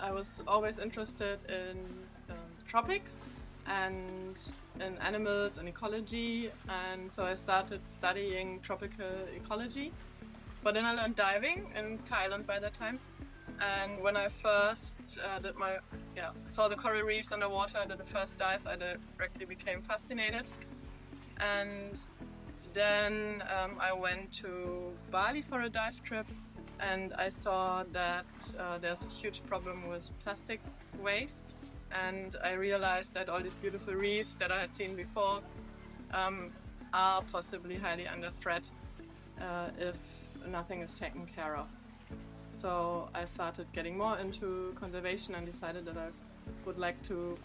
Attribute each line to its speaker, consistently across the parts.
Speaker 1: I was always interested in tropics and in animals and ecology, and so I started studying tropical ecology. But then I learned diving in Thailand by that time. And when I first saw the coral reefs underwater, did the first dive, I directly became fascinated. And then I went to Bali for a dive trip, and I saw that there's a huge problem with plastic waste. And I realized that all these beautiful reefs that I had seen before are possibly highly under threat if nothing is taken care of. So I started getting more into conservation and decided that I would like to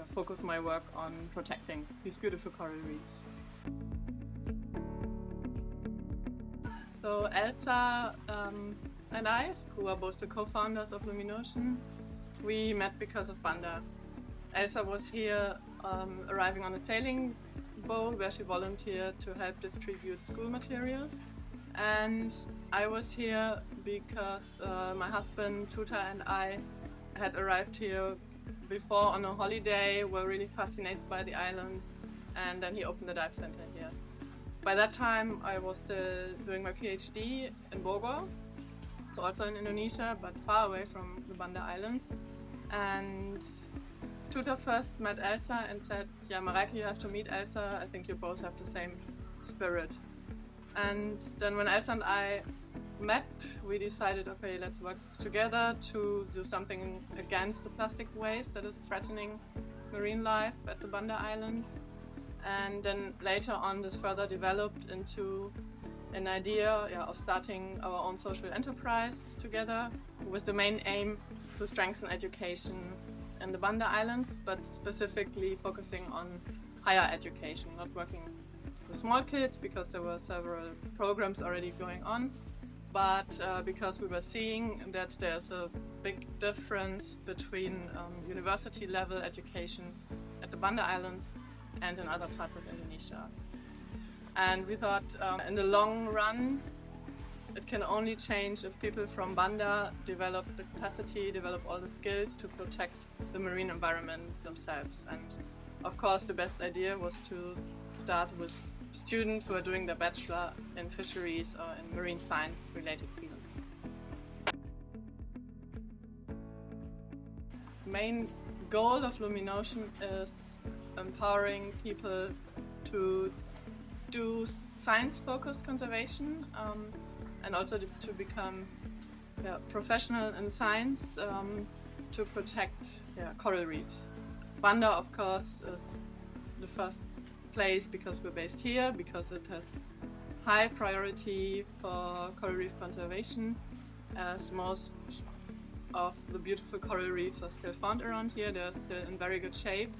Speaker 1: focus my work on protecting these beautiful coral reefs. So Elsa and I, who are both the co-founders of Luminocean, we met because of Banda. Elsa was here arriving on a sailing boat where she volunteered to help distribute school materials. And I was here because my husband, Tuta, and I had arrived here before on a holiday, were really fascinated by the islands, and then he opened the dive center here. By that time, I was still doing my PhD in Bogor, so also in Indonesia, but far away from the Banda Islands. And Tuta first met Elsa and said, "Yeah, Mareike, you have to meet Elsa. I think you both have the same spirit." And then when Elsa and I met, we decided, okay, let's work together to do something against the plastic waste that is threatening marine life at the Banda Islands. And then later on, this further developed into an idea of starting our own social enterprise together, with the main aim to strengthen education in the Banda Islands, but specifically focusing on higher education, not working with small kids because there were several programs already going on, but because we were seeing that there's a big difference between university level education at the Banda Islands and in other parts of Indonesia. And we thought in the long run it can only change if people from Banda develop the capacity, develop all the skills to protect the marine environment themselves. And of course the best idea was to start with students who are doing their bachelor in fisheries or in marine science related fields. The main goal of Luminocean is empowering people to do science-focused conservation and also to become professional in science to protect coral reefs. Banda, of course, is the first place because we're based here, because it has high priority for coral reef conservation, as most of the beautiful coral reefs are still found around here. They're still in very good shape.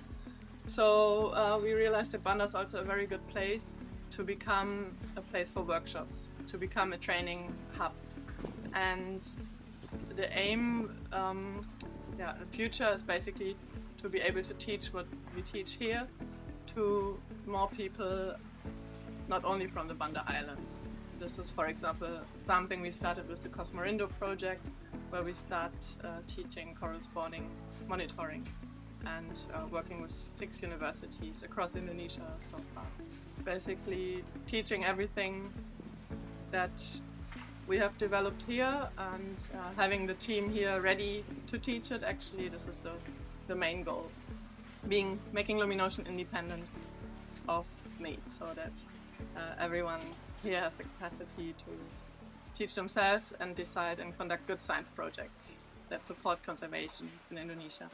Speaker 1: So we realized that Banda is also a very good place to become a place for workshops, to become a training hub. And the aim in the future is basically to be able to teach what we teach here to more people, not only from the Banda Islands. This is, for example, something we started with the Cosmorindo project, where we start teaching coral spawning monitoring and working with 6 universities across Indonesia so far. Basically teaching everything that we have developed here and having the team here ready to teach it. Actually, this is the main goal, making Luminocean independent of me, so that everyone here has the capacity to teach themselves and decide and conduct good science projects that support conservation in Indonesia.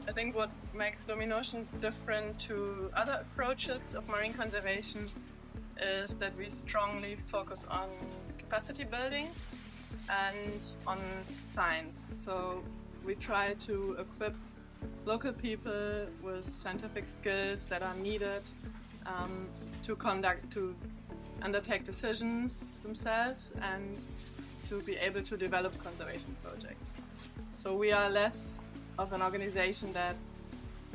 Speaker 1: I think what makes Luminocean different to other approaches of marine conservation is that we strongly focus on capacity building and on science. So we try to equip local people with scientific skills that are needed to undertake decisions themselves and to be able to develop conservation projects. So we are less of an organization that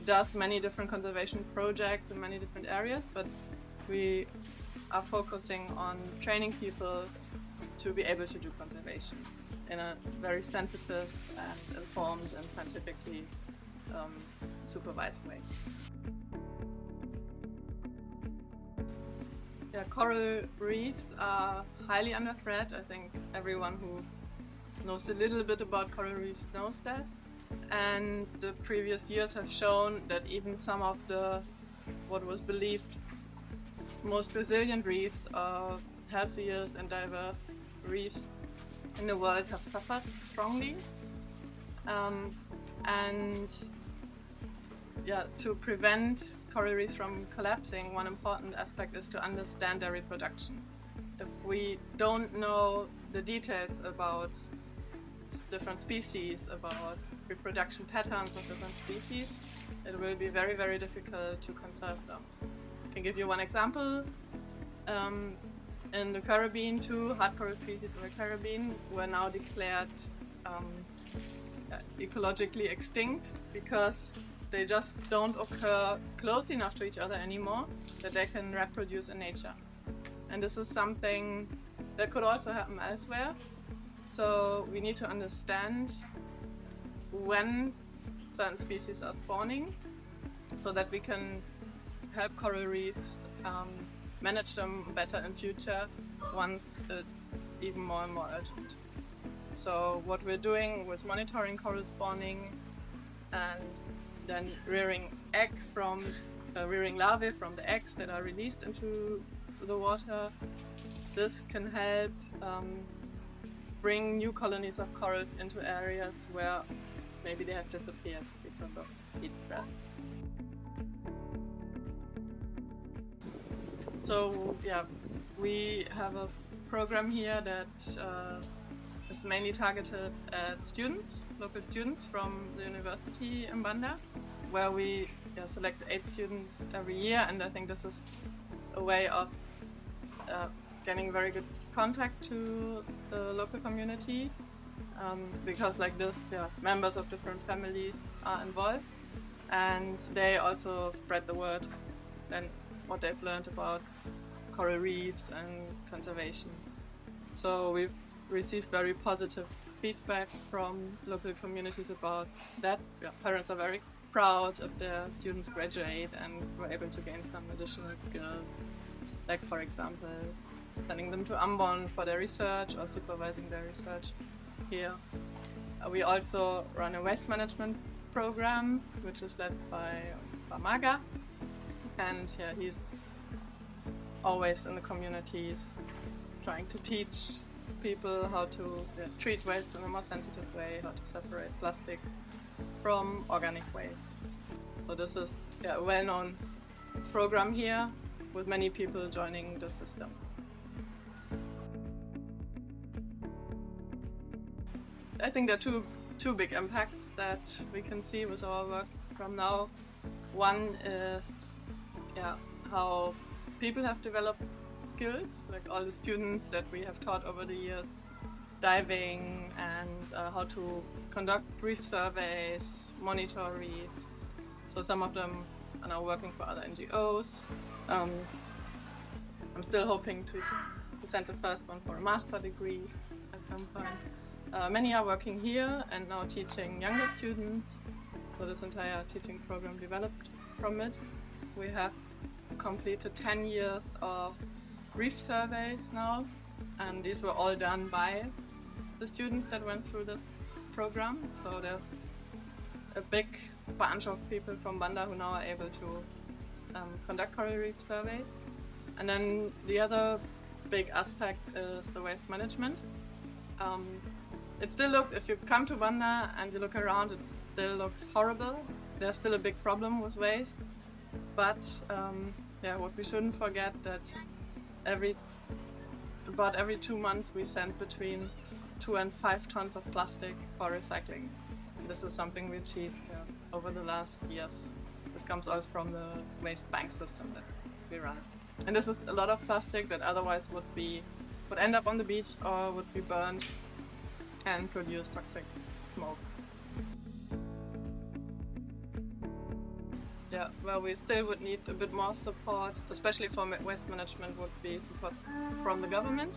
Speaker 1: does many different conservation projects in many different areas, but we are focusing on training people to be able to do conservation in a very sensitive and informed and scientifically supervised way. Yeah, coral reefs are highly under threat. I think everyone who knows a little bit about coral reefs knows that. And the previous years have shown that even some of the, what was believed, most resilient reefs or healthiest and diverse reefs in the world have suffered strongly. And yeah, to prevent coral reefs from collapsing, one important aspect is to understand their reproduction. If we don't know the details about different species, about reproduction patterns of different species, it will be very, very difficult to conserve them. I can give you one example. In the Caribbean, 2 hard coral species in the Caribbean were now declared ecologically extinct because they just don't occur close enough to each other anymore that they can reproduce in nature. And this is something that could also happen elsewhere. So we need to understand when certain species are spawning so that we can help coral reefs manage them better in future once it's even more and more urgent. So what we're doing was monitoring coral spawning and then rearing larvae from the eggs that are released into the water. This can help bring new colonies of corals into areas where maybe they have disappeared because of heat stress. So yeah, we have a program here that is mainly targeted at students, local students from the university in Banda, where we select 8 students every year, and I think this is a way of getting very good contact to the local community, because like this, members of different families are involved, and they also spread the word and what they've learned about coral reefs and conservation. So we've received very positive feedback from local communities about that. Parents are very proud if their students graduate and were able to gain some additional skills, like for example sending them to Ambon for their research or supervising their research here. We also run a waste management program which is led by Maga, and he's always in the communities trying to teach people how to treat waste in a more sensitive way, how to separate plastic from organic waste. So this is a well-known program here with many people joining the system. I think there are two big impacts that we can see with our work from now. One is how people have developed skills, like all the students that we have taught over the years, diving and how to conduct reef surveys, monitor reefs. So some of them are now working for other NGOs. I'm still hoping to send the first one for a master degree at some point. Many are working here and now teaching younger students. So this entire teaching program developed from it. We have completed 10 years of reef surveys now, and these were all done by the students that went through this program. So there's a big bunch of people from Banda who now are able to conduct coral reef surveys. And then the other big aspect is the waste management. If you come to Banda and you look around, it still looks horrible. There's still a big problem with waste. But what we shouldn't forget that about every 2 months we send between 2 and 5 tons of plastic for recycling. And this is something we achieved over the last years. This comes all from the waste bank system that we run. And this is a lot of plastic that otherwise would end up on the beach or would be burned and produce toxic smoke. We still would need a bit more support, especially for waste management, would be support from the government.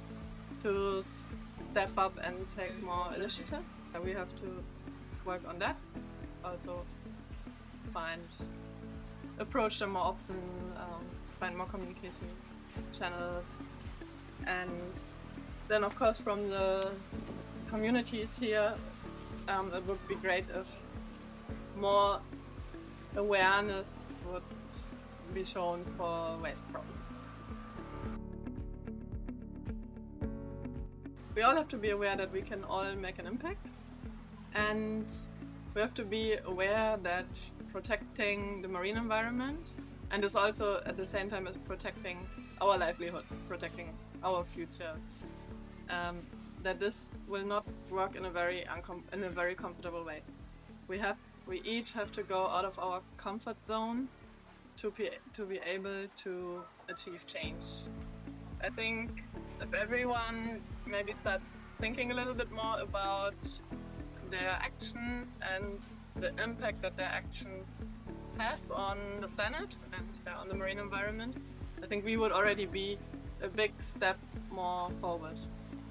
Speaker 1: to step up and take more initiative. We have to work on that. Also approach them more often, find more communication channels. And then of course from the communities here, it would be great if more awareness would be shown for waste problems. We all have to be aware that we can all make an impact, and we have to be aware that protecting the marine environment, and this also at the same time as protecting our livelihoods, protecting our future, that this will not work in a very comfortable way. We each have to go out of our comfort zone to be able to achieve change. I think if everyone maybe starts thinking a little bit more about their actions and the impact that their actions have on the planet and on the marine environment, I think we would already be a big step more forward.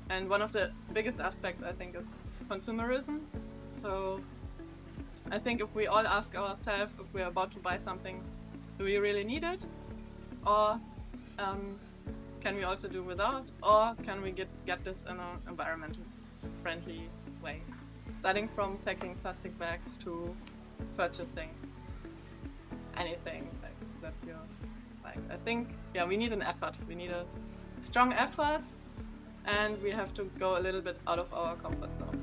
Speaker 1: And one of the biggest aspects, I think, is consumerism. So I think if we all ask ourselves if we're about to buy something, do we really need it? Or can we also do without? Or can we get this in an environmental friendly way? Starting from taking plastic bags to purchasing anything like that you like. I think, we need an effort. We need a strong effort, and we have to go a little bit out of our comfort zone.